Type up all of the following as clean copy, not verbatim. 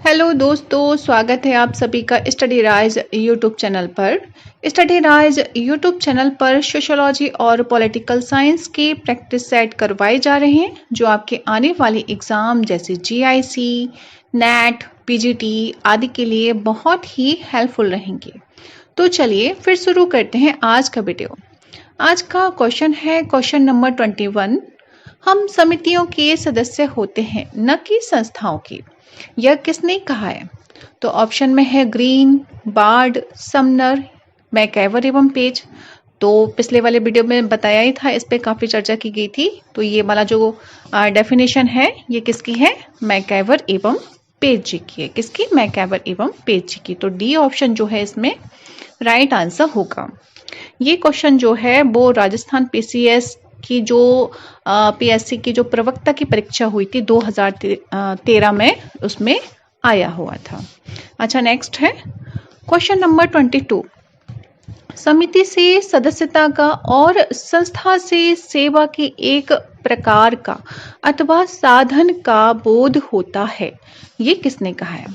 Hello दोस्तों, स्वागत है आप सभी का स्टडी राइज यूट्यूब चैनल पर। स्टडी राइज यूट्यूब चैनल पर सोशियोलॉजी और पॉलिटिकल साइंस के प्रैक्टिस सेट करवाए जा रहे हैं जो आपके आने वाले एग्जाम जैसे जीआईसी, नेट, पीजीटी आदि के लिए बहुत ही हेल्पफुल रहेंगे। तो चलिए फिर शुरू करते हैं आज का वीडियो। आज का क्वेश्चन है क्वेश्चन नंबर 21। हम समितियों के सदस्य होते हैं न कि संस्थाओं के। यह किसने कहा है? तो ऑप्शन में है ग्रीन, बार्ड, समनर, मैकएवर एवं पेज। तो पिछले वाले वीडियो में बताया ही था, इस पे काफी चर्चा की गई थी। तो ये वाला जो डेफिनेशन है ये किसकी है? मैकएवर एवं पेज जी की है। किसकी? मैकएवर एवं पेज जी की। तो डी ऑप्शन जो है इसमें राइट आंसर होगा। ये क्वेश्चन जो है वो राजस्थान पीसीएस की जो पीएससी की जो प्रवक्ता की परीक्षा हुई थी 2013 में, उसमें आया हुआ था। अच्छा, नेक्स्ट है क्वेश्चन नंबर 22। समिति से सदस्यता का और संस्था से सेवा के एक प्रकार का अथवा साधन का बोध होता है। ये किसने कहा है?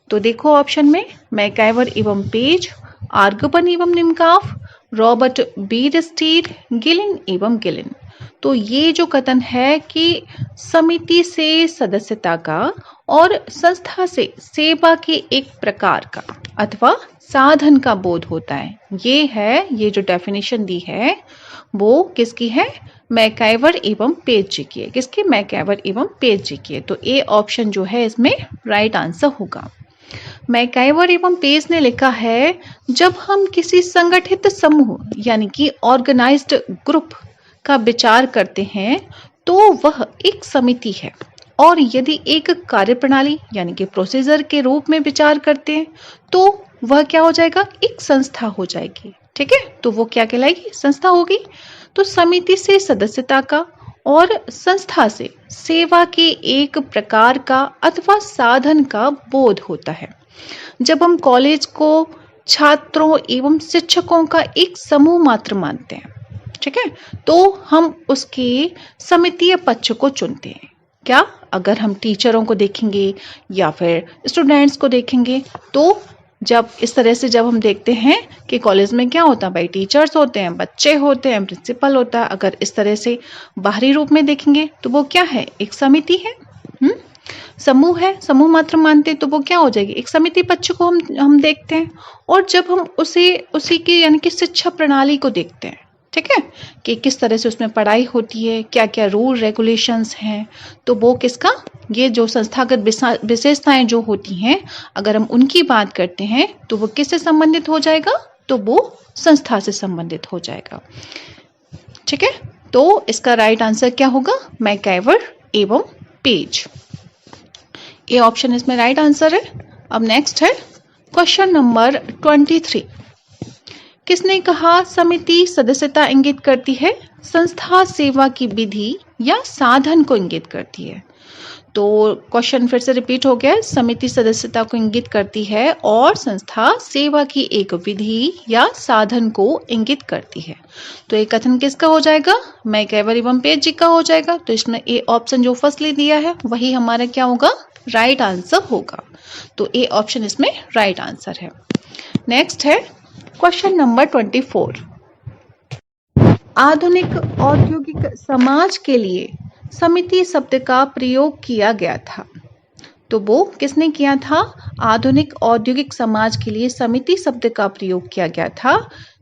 तो देखो ऑप्शन में मैकएवर एवं पेज, आर्गबन एवं निमकाफ, रॉबर्ट बी स्टीड, गिलिन एवं गिलिन। तो ये जो कथन है कि समिति से सदस्यता का और संस्था से सेवा के एक प्रकार का अथवा साधन का बोध होता है, ये जो डेफिनेशन दी है वो किसकी है? मैकएवर एवं पेज जी की है। किसकी? मैकएवर एवं पेज जी की है। तो ए ऑप्शन जो है इसमें राइट आंसर होगा। मैकएवर एवं पेज ने लिखा है, जब हम किसी संगठित समूह यानी कि ऑर्गेनाइज्ड ग्रुप का विचार करते हैं तो वह एक समिति है, और यदि एक कार्यप्रणाली यानी कि प्रोसीजर के रूप में विचार करते हैं तो वह क्या हो जाएगा? एक संस्था हो जाएगी। ठीक है, तो वो क्या कहलाएगी? संस्था होगी। तो समिति से सदस्यता का और संस्था से सेवा के एक प्रकार का अथवा साधन का बोध होता है। जब हम कॉलेज को छात्रों एवं शिक्षकों का एक समूह मात्र मानते हैं, ठीक है, तो हम उसके समितीय पक्ष को चुनते हैं। क्या? अगर हम टीचरों को देखेंगे या फिर स्टूडेंट्स को देखेंगे तो जब इस तरह से जब हम देखते हैं कि कॉलेज में क्या होता है भाई, टीचर्स होते हैं, बच्चे होते हैं, प्रिंसिपल होता है। अगर इस तरह से बाहरी रूप में देखेंगे तो वो क्या है? एक समिति है, समूह है, समूह मात्र मानते हैं तो वो क्या हो जाएगी? एक समिति पक्ष को हम देखते हैं। और जब हम उसी की यानी कि शिक्षा प्रणाली को देखते हैं, ठीक है, कि किस तरह से उसमें पढ़ाई होती है, क्या क्या रूल रेगुलेशंस हैं, तो वो किसका? ये जो संस्थागत विशेषताएं जो होती हैं, अगर हम उनकी बात करते हैं तो वो किससे संबंधित हो जाएगा? तो वो संस्था से संबंधित हो जाएगा। ठीक है, तो इसका राइट आंसर क्या होगा? मैकएवर एवं पेज। ये ऑप्शन इसमें राइट आंसर है। अब नेक्स्ट है क्वेश्चन नंबर 23। किसने कहा समिति सदस्यता इंगित करती है, संस्था सेवा की विधि या साधन को इंगित करती है? तो क्वेश्चन फिर से रिपीट हो गया। समिति सदस्यता को इंगित करती है और संस्था सेवा की एक विधि या साधन को इंगित करती है। तो ये कथन किसका हो जाएगा? मैकएवर एवं पेज जी का हो जाएगा। तो इसमें ए ऑप्शन जो फर्स्टली दिया है वही हमारा क्या होगा? राइट आंसर होगा। तो ए ऑप्शन इसमें राइट आंसर है। नेक्स्ट है क्वेश्चन नंबर 24। आधुनिक औद्योगिक समाज के लिए समिति शब्द का प्रयोग किया गया था। तो वो किसने किया था? आधुनिक औद्योगिक समाज के लिए समिति शब्द का प्रयोग किया गया था।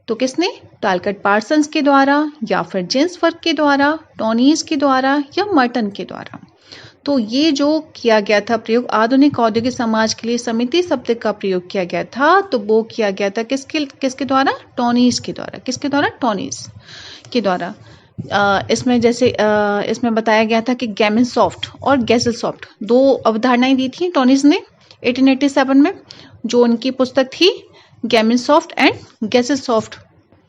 तो किसने? टालकट पार्सन्स के द्वारा या फिर जेम्सवर्थ के द्वारा, टोनीज के द्वारा या मर्टन के द्वारा। तो ये जो किया गया था प्रयोग, आधुनिक औद्योगिक समाज के लिए समिति शब्द का प्रयोग किया गया था, तो वो किया गया था किसके द्वारा? टोनीज के द्वारा। किसके द्वारा? टोनीज के द्वारा। इसमें जैसे इसमें बताया गया था कि गैमनसॉफ्ट और गैसेलसॉफ्ट दो अवधारणाएं दी थी टोनीज ने 1887 में। जो उनकी पुस्तक थी गैमनसॉफ्ट एंड गैसेलसॉफ्ट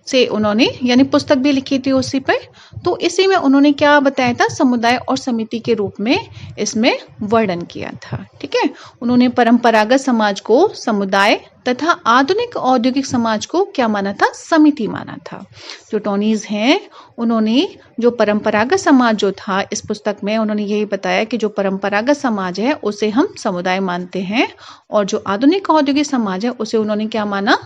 से उन्होंने यानी पुस्तक भी लिखी थी उसी पे। तो इसी में उन्होंने क्या बताया था, समुदाय और समिति के रूप में इसमें वर्णन किया था। ठीक है, उन्होंने परंपरागत समाज को समुदाय तथा आधुनिक औद्योगिक समाज को क्या माना था, समिति माना था। जो टोनीज हैं उन्होंने जो परंपरागत समाज जो था इस पुस्तक में उन्होंने यही बताया कि जो परंपरागत समाज है उसे हम समुदाय मानते हैं और जो आधुनिक औद्योगिक समाज है उसे उन्होंने क्या माना,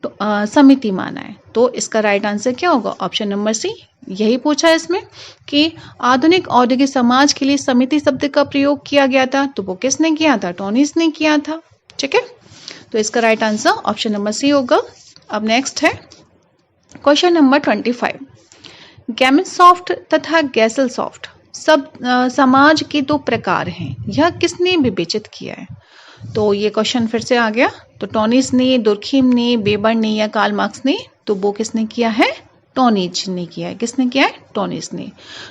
तो समिति माना है। तो इसका राइट आंसर क्या होगा, ऑप्शन नंबर सी। यही पूछा है इसमें कि आधुनिक औद्योगिक समाज के लिए समिति शब्द का प्रयोग किया गया था, तो वो किसने किया था, टोनीज ने किया था। ठीक है, तो इसका right answer option number C होगा। अब नेक्स्ट है क्वेश्चन नंबर 25। गैमेसॉफ्ट तथा गैसलसॉफ्ट सब समाज के दो प्रकार हैं, यह किसने विवेचित किया है। तो ये क्वेश्चन फिर से आ गया। तो टोनीज ने, दुर्खीम ने, वेबर ने या कार्ल मार्क्स ने, तो वो किसने किया है, टोनीज ने किया है। किसने किया है, टोनीज ने।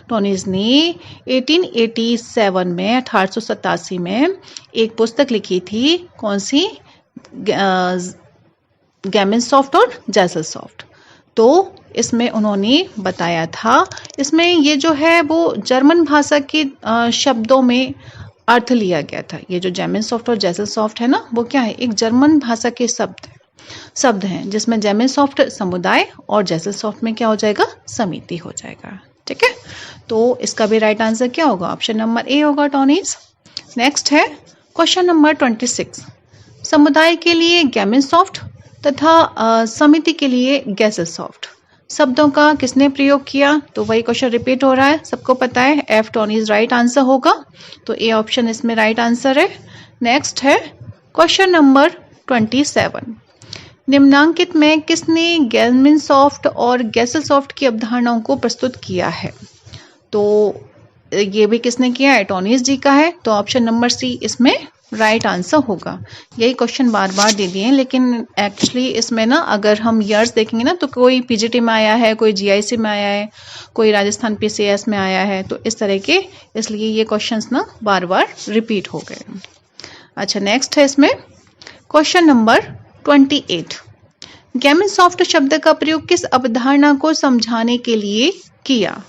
टोनीज ने 1887 में 1887 में एक पुस्तक लिखी थी, कौन सी, गैमेसॉफ्ट और गैसलसॉफ्ट। तो इसमें उन्होंने बताया था, इसमें ये जो है वो जर्मन भाषा के शब्दों में अर्थ लिया गया था। ये जो गैमेसॉफ्ट और गैसलसॉफ्ट है ना, वो क्या है, एक जर्मन भाषा के शब्द हैं, जिसमें गैमेसॉफ्ट समुदाय और गैसलसॉफ्ट में क्या हो जाएगा, समिति हो जाएगा। ठीक है, तो इसका भी राइट आंसर क्या होगा, ऑप्शन नंबर ए होगा, टोनीज। नेक्स्ट है क्वेश्चन नंबर 26। समुदाय के लिए गैमेसॉफ्ट तथा समिति के लिए गैसलसॉफ्ट शब्दों का किसने प्रयोग किया। तो वही क्वेश्चन रिपीट हो रहा है, सबको पता है, एफ टोनीज राइट आंसर होगा। तो ए ऑप्शन इसमें राइट आंसर है। नेक्स्ट है क्वेश्चन नंबर 27। निम्नांकित में किसने गैमेसॉफ्ट और गैसलसॉफ्ट की अवधारणाओं को प्रस्तुत किया है। तो ये भी किसने किया है, टोनीज जी का है। तो ऑप्शन नंबर सी इसमें राइट आंसर होगा। यही क्वेश्चन बार बार दे दिए हैं, लेकिन एक्चुअली इसमें ना अगर हम ईयर्स देखेंगे ना, तो कोई पीजीटी में आया है, कोई जीआईसी में आया है, कोई राजस्थान पीसीएस में आया है, तो इस तरह के, इसलिए ये क्वेश्चंस ना बार बार रिपीट हो गए। अच्छा, नेक्स्ट है इसमें क्वेश्चन नंबर 28। गैमेसॉफ्ट शब्द का प्रयोग किस अवधारणा को समझाने के लिए किया।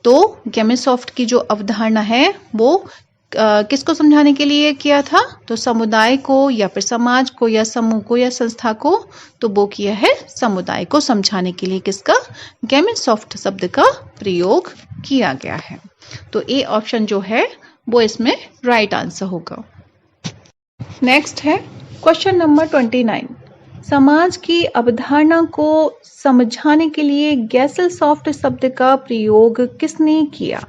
तो गैमेसॉफ्ट की जो अवधारणा है वो किसको समझाने के लिए किया था, तो समुदाय को या फिर समाज को या समूह को या संस्था को। तो वो किया है समुदाय को समझाने के लिए किसका, गैमेसॉफ्ट शब्द का प्रयोग किया गया है। तो ए ऑप्शन जो है वो इसमें राइट आंसर होगा। नेक्स्ट है क्वेश्चन नंबर 29। समाज की अवधारणा को समझाने के लिए गैसलसॉफ्ट शब्द का प्रयोग किसने किया।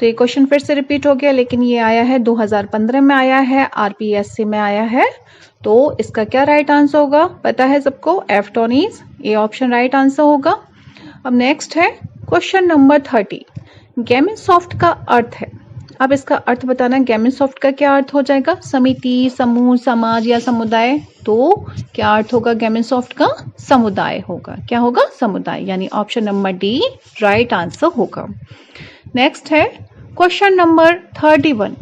तो ये क्वेश्चन फिर से रिपीट हो गया, लेकिन ये आया है 2015 में आया है, आरपीएससी में आया है। तो इसका क्या राइट आंसर होगा, पता है सबको, एफ टोनीज। ये ऑप्शन राइट आंसर होगा। अब नेक्स्ट है क्वेश्चन नंबर 30। गैमेसॉफ्ट का अर्थ है, अब इसका अर्थ बताना, गैमेसॉफ्ट का क्या अर्थ हो जाएगा, समिति, समूह, समाज या समुदाय। तो क्या अर्थ होगा गैमेसॉफ्ट का, समुदाय होगा। क्या होगा, समुदाय, यानी option number D right answer होगा। नेक्स्ट है क्वेश्चन नंबर 31।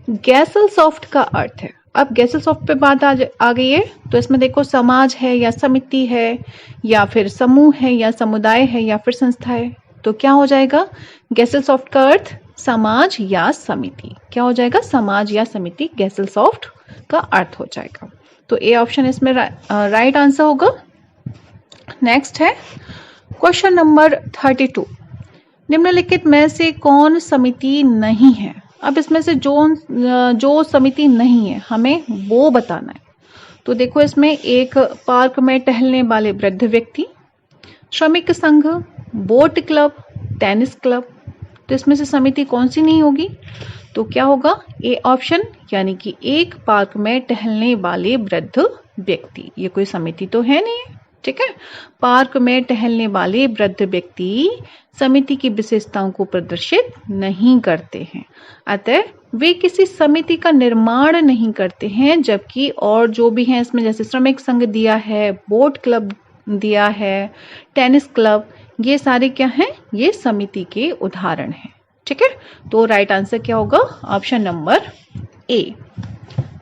गैसलसॉफ्ट का अर्थ है, अब गैसलसॉफ्ट पे बात आ गई है। तो इसमें देखो, समाज है या समिति है या फिर समूह है या समुदाय है या फिर संस्था है। तो क्या हो जाएगा, गैसलसॉफ्ट का अर्थ समाज या समिति। क्या हो जाएगा, समाज या समिति, गैसलसॉफ्ट का अर्थ हो जाएगा। तो ए ऑप्शन इसमें राइट आंसर होगा। नेक्स्ट है क्वेश्चन नंबर 32। निम्नलिखित में से कौन समिति नहीं है। अब इसमें से जो समिति नहीं है हमें वो बताना है। तो देखो, इसमें एक पार्क में टहलने वाले वृद्ध व्यक्ति, श्रमिक संघ, बोट क्लब, टेनिस क्लब। तो इसमें से समिति कौन सी नहीं होगी। तो क्या होगा, ए ऑप्शन, यानी कि एक पार्क में टहलने वाले वृद्ध व्यक्ति। ये कोई समिति तो है नहीं, ठीक है। पार्क में टहलने वाले वृद्ध व्यक्ति समिति की विशेषताओं को प्रदर्शित नहीं करते हैं, अतः वे किसी समिति का निर्माण नहीं करते हैं। जबकि और जो भी हैं इसमें, जैसे श्रमिक संघ दिया है, बोट क्लब दिया है, टेनिस क्लब, ये सारे क्या हैं, ये समिति के उदाहरण हैं, ठीक है। तो राइट आंसर क्या होगा, ऑप्शन नंबर ए।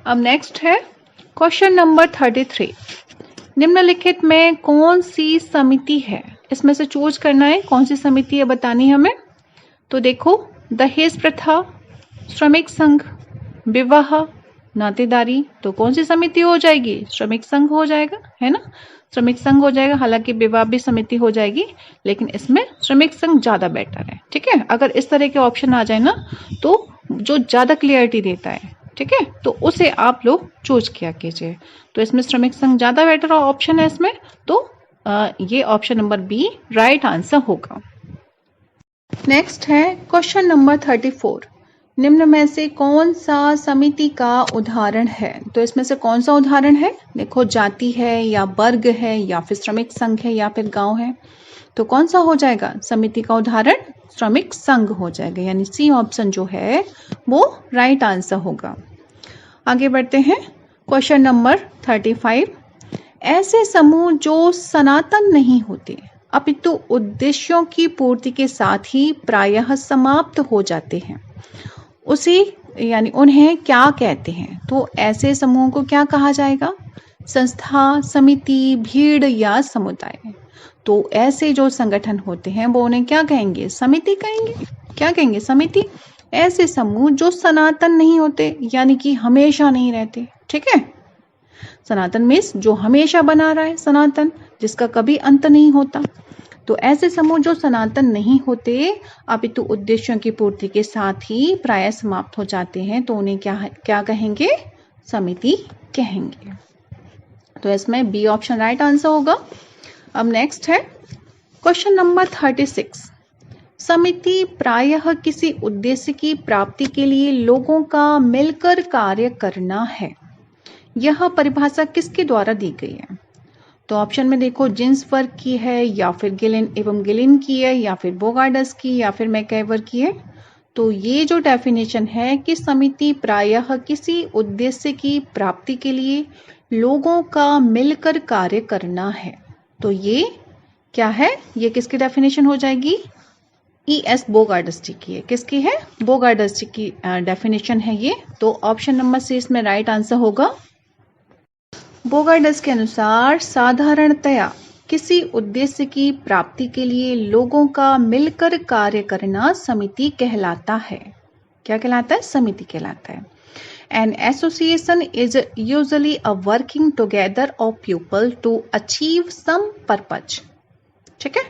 अब नेक्स्ट है क्वेश्चन नंबर 33। निम्नलिखित में कौन सी समिति है, इसमें से चूज करना है कौन सी समिति है बतानी है हमें। तो देखो, दहेज प्रथा, श्रमिक संघ, विवाह, नातेदारी, तो कौन सी समिति हो जाएगी? श्रमिक संघ हो जाएगा, है ना, श्रमिक संघ हो जाएगा। हालांकि विवाह भी समिति हो जाएगी, लेकिन इसमें श्रमिक संघ ज्यादा बेटर है। ठीक है, अगर इस तरह के ऑप्शन आ जाए ना तो जो ज्यादा क्लियरिटी देता है, ठीक है, तो उसे आप लोग चूज किया कीजिए। तो इसमें श्रमिक संघ ज्यादा बेटर ऑप्शन है इसमें, तो ये option number B right answer होगा। नेक्स्ट है क्वेश्चन नंबर 34। निम्न में से कौन सा समिति का उदाहरण है? तो इसमें से कौन सा उदाहरण है? देखो, जाति है या वर्ग है या फिर श्रमिक संघ है या फिर गांव है, तो कौन सा हो जाएगा समिति का उदाहरण? श्रमिक संघ हो जाएगा, यानी सी ऑप्शन जो है वो राइट आंसर होगा। आगे बढ़ते हैं, क्वेश्चन नंबर 35। ऐसे समूह जो सनातन नहीं होते अपितु उद्देश्यों की पूर्ति के साथ ही प्रायः समाप्त हो जाते हैं, उसी यानी उन्हें क्या कहते हैं? तो ऐसे समूहों को क्या कहा जाएगा? संस्था, समिति, भीड़ या समुदाय। तो ऐसे जो संगठन होते हैं वो उन्हें क्या कहेंगे? समिति कहेंगे। क्या कहेंगे? समिति। ऐसे समूह जो सनातन नहीं होते, यानी कि हमेशा नहीं रहते। ठीक है, सनातन मीन्स जो हमेशा बना रहा है, सनातन जिसका कभी अंत नहीं होता। तो ऐसे समूह जो सनातन नहीं होते अपितु उद्देश्यों की पूर्ति के साथ ही प्राय समाप्त हो जाते हैं, तो उन्हें क्या कहेंगे? समिति कहेंगे। तो इसमें बी ऑप्शन राइट आंसर होगा। अब नेक्स्ट है क्वेश्चन नंबर 36। समिति प्रायः किसी उद्देश्य की प्राप्ति के लिए लोगों का मिलकर कार्य करना है। यह परिभाषा किसके द्वारा दी गई है? तो ऑप्शन में देखो, जिन्सबर्ग की है या फिर गिलिन एवं गिलिन की है या फिर बोगार्डस की या फिर मैकइवर की है। तो ये जो डेफिनेशन है कि समिति प्रायः किसी उद्देश्य की प्राप्ति के लिए लोगों का मिलकर कार्य करना है, तो ये क्या है? ये किसकी डेफिनेशन हो जाएगी? E.S. बोगार्डस जी की है। किसकी है? बोगार्डस जी की डेफिनेशन है ये। तो ऑप्शन नंबर सी इसमें राइट आंसर होगा। बोगार्डस के अनुसार साधारणतया किसी उद्देश्य की प्राप्ति के लिए लोगों का मिलकर कार्य करना समिति कहलाता है। क्या कहलाता है? समिति कहलाता है। An association is usually a working together of people to achieve some purpose. ठीक है,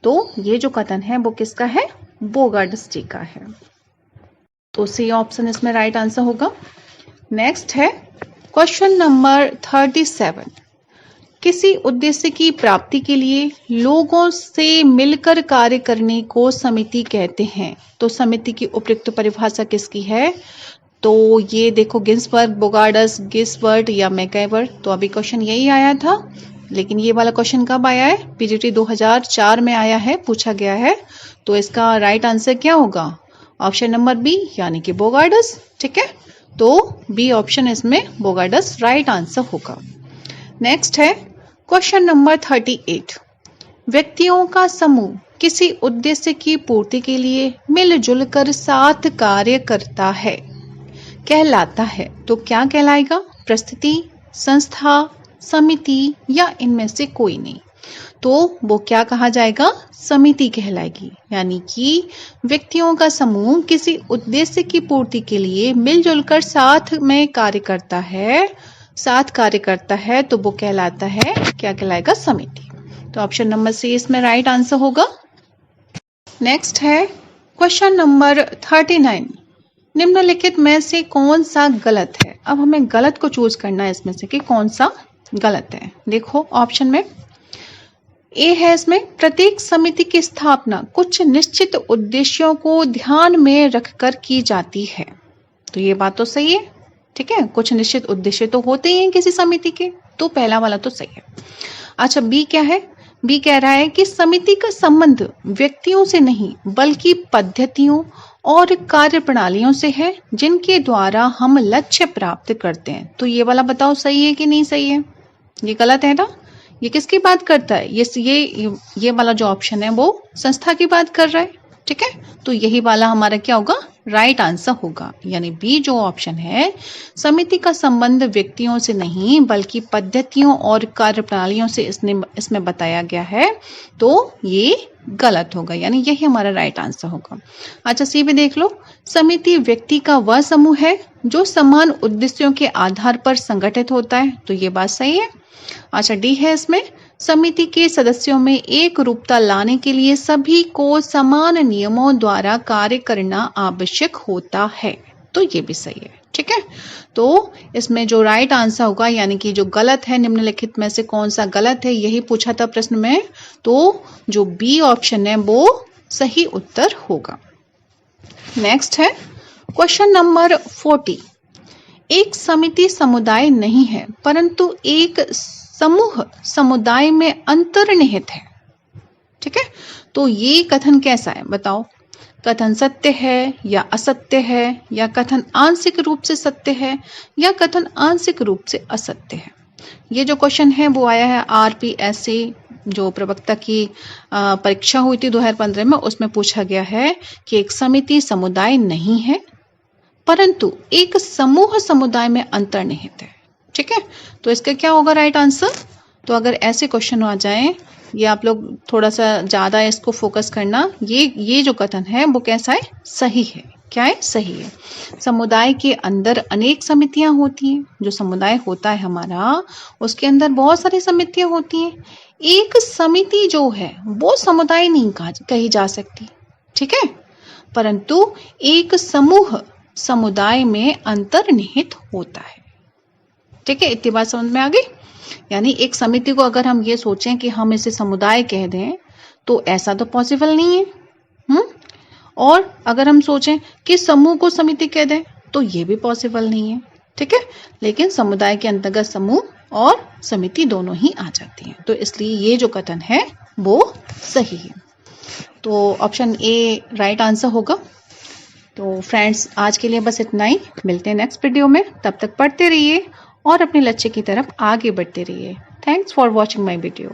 तो ये जो कथन है वो किसका है? बोगार्डस जी का है। तो सी ऑप्शन इसमें राइट आंसर होगा। नेक्स्ट है क्वेश्चन नंबर 37। किसी उद्देश्य की प्राप्ति के लिए लोगों से मिलकर कार्य करने को समिति कहते हैं। तो समिति की उपयुक्त परिभाषा किसकी है? तो ये देखो, गिन्सबर्ग, बोगार्डस, गिसबर्ट या मैकइवर। तो अभी क्वेश्चन यही आया था, लेकिन ये वाला क्वेश्चन कब आया है? पीजीटी 2004 में आया है, पूछा गया है। तो इसका राइट आंसर क्या होगा? ऑप्शन नंबर बी, यानी कि बोगार्डस। ठीक है, तो बी ऑप्शन इसमें बोगार्डस राइट आंसर होगा। नेक्स्ट है क्वेश्चन नंबर 38। व्यक्तियों का समूह किसी उद्देश्य की पूर्ति के लिए मिलजुल कर साथ कार्य करता है, कहलाता है। तो क्या कहलाएगा? प्रस्थिति, संस्था, समिति या इनमें से कोई नहीं। तो वो क्या कहा जाएगा? समिति कहलाएगी। यानी कि व्यक्तियों का समूह किसी उद्देश्य की पूर्ति के लिए मिलजुल कर साथ में कार्य करता है, साथ कार्य करता है, तो वो कहलाता है, क्या कहलाएगा? समिति। तो ऑप्शन नंबर सी इसमें राइट आंसर होगा। नेक्स्ट है क्वेश्चन नंबर 39। निम्नलिखित में से कौन सा गलत है? अब हमें गलत को चूज करना है इसमें से कि कौन सा गलत है। देखो ऑप्शन में ए है, इसमें प्रत्येक समिति की स्थापना कुछ निश्चित उद्देश्यों को ध्यान में रखकर की जाती है। तो ये बात तो सही है। ठीक है, कुछ निश्चित उद्देश्य तो होते ही हैं किसी समिति के, तो पहला वाला तो सही है। अच्छा, बी क्या है? बी कह रहा है कि समिति का संबंध व्यक्तियों से नहीं बल्कि पद्धतियों और कार्य प्रणालियों से है जिनके द्वारा हम लक्ष्य प्राप्त करते हैं। तो ये वाला बताओ सही है कि नहीं सही है? ये गलत है ना। ये किसकी बात करता है? ये वाला जो ऑप्शन है वो संस्था की बात कर रहा है। ठीक है, तो यही वाला हमारा क्या होगा? राइट आंसर होगा। यानी बी जो ऑप्शन है, समिति का संबंध व्यक्तियों से नहीं बल्कि पद्धतियों और कार्यप्रणालियों से इसमें बताया गया है, तो ये गलत होगा। यानी यही हमारा राइट आंसर होगा। अच्छा, सी भी देख लो। समिति व्यक्ति का वह समूह है जो समान उद्देश्यों के आधार पर संगठित होता है, तो ये बात सही है। अच्छा, डी है इसमें, समिति के सदस्यों में एक रूपता लाने के लिए सभी को समान नियमों द्वारा कार्य करना आवश्यक होता है, तो ये भी सही है। ठीक है, तो इसमें जो राइट आंसर होगा, यानी कि जो गलत है निम्नलिखित में से कौन सा गलत है, यही पूछा था प्रश्न में, तो जो बी ऑप्शन है वो सही उत्तर होगा। नेक्स्ट है क्वेश्चन नंबर 40। एक समिति समुदाय नहीं है परंतु एक समूह समुदाय में अंतर्निहित है। ठीक है, तो ये कथन कैसा है बताओ? कथन सत्य है या असत्य है, या कथन आंशिक रूप से सत्य है, या कथन आंशिक रूप से असत्य है? ये जो क्वेश्चन है वो आया है RPSC जो प्रवक्ता की परीक्षा हुई थी 2015 में, उसमें पूछा गया है कि एक समिति समुदाय नहीं है परंतु एक समूह समुदाय में अंतर्निहित है। ठीक है, तो इसका क्या होगा राइट आंसर? तो अगर ऐसे क्वेश्चन आ जाए, ये आप लोग थोड़ा सा ज्यादा इसको फोकस करना, ये जो कथन है वो कैसा है? सही है। क्या है? सही है। समुदाय के अंदर अनेक समितियां होती हैं। जो समुदाय होता है हमारा, उसके अंदर बहुत सारी समितियां होती हैं। एक समिति जो है वो समुदाय नहीं कही जा सकती। ठीक है, परंतु एक समूह समुदाय में अंतर्निहित होता है। ठीक है, इतनी बात समझ में आ गई? यानी एक समिति को अगर हम ये सोचें कि हम इसे समुदाय कह दें, तो ऐसा तो पॉसिबल नहीं है। और अगर हम सोचें कि समूह को समिति कह दें, तो ये भी पॉसिबल नहीं है। ठीक है, लेकिन समुदाय के अंतर्गत समूह और समिति दोनों ही आ जाती हैं, तो इसलिए ये जो कथन है वो सही है। तो ऑप्शन ए राइट आंसर होगा। तो फ्रेंड्स, आज के लिए बस इतना ही। मिलते हैं नेक्स्ट वीडियो में। तब तक पढ़ते रहिए और अपने लक्ष्य की तरफ आगे बढ़ते रहिए। Thanks for watching my video.